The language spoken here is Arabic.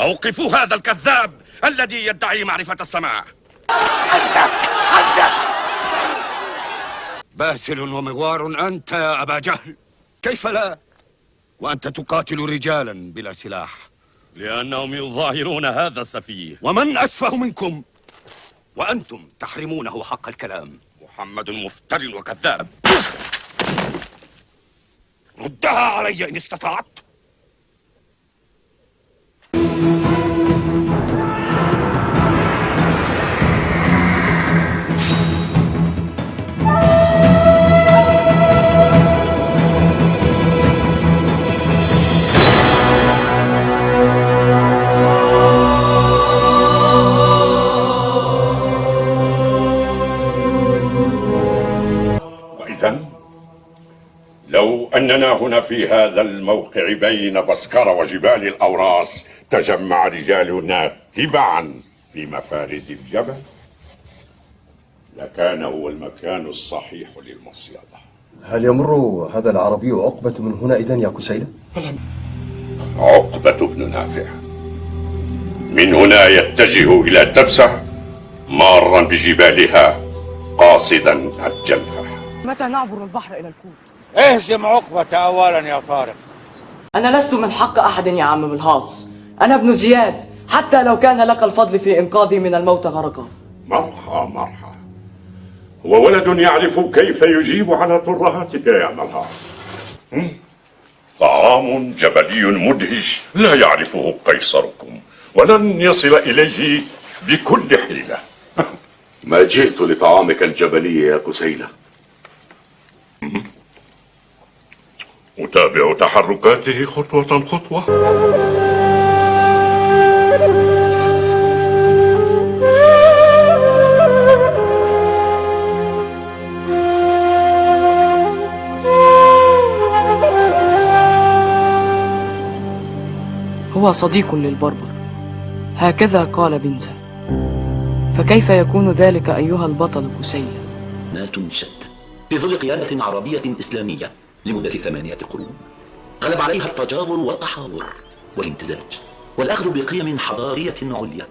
أوقفوا هذا الكذاب الذي يدعي معرفة السماء. حمزة! حمزة! باسل ومغوار أنت يا أبا جهل، كيف لا؟ وأنت تقاتل رجالا بلا سلاح. لأنهم يظاهرون هذا السفيه. ومن أسفه منكم؟ وأنتم تحرمونه حق الكلام. محمد مفتر وكذاب. ردها علي إن استطعت. لو أننا هنا في هذا الموقع بين بسكرة وجبال الأوراس تجمع رجالنا تبعا في مفارز الجبل لكان هو المكان الصحيح للمصيدة. هل يمر هذا العربي عقبة من هنا إذن يا كسيلة؟ عقبة بن نافع من هنا يتجه إلى تبسة مارا بجبالها قاصدا الجلفة. متى نعبر البحر إلى الكوت؟ اهزم عقبة أولا يا طارق. أنا لست من حق أحد يا عم بالهاص، أنا ابن زياد، حتى لو كان لك الفضل في إنقاذي من الموت غرقا. مرحى هو ولد يعرف كيف يجيب على ترهاتك يا ملهاص. طعام جبلي مدهش لا يعرفه قيصركم ولن يصل إليه بكل حيلة. ما جئت لطعامك الجبلي يا كسيلة. أتابع تحركاته خطوة خطوة. هو صديق للبربر، هكذا قال بنزا، فكيف يكون ذلك أيها البطل كسيلة؟ شتى في ظل قيادة عربية إسلامية لمدة 8 قرون غلب عليها التجابر والتحاور والامتزاج والأخذ بقيم حضارية عليا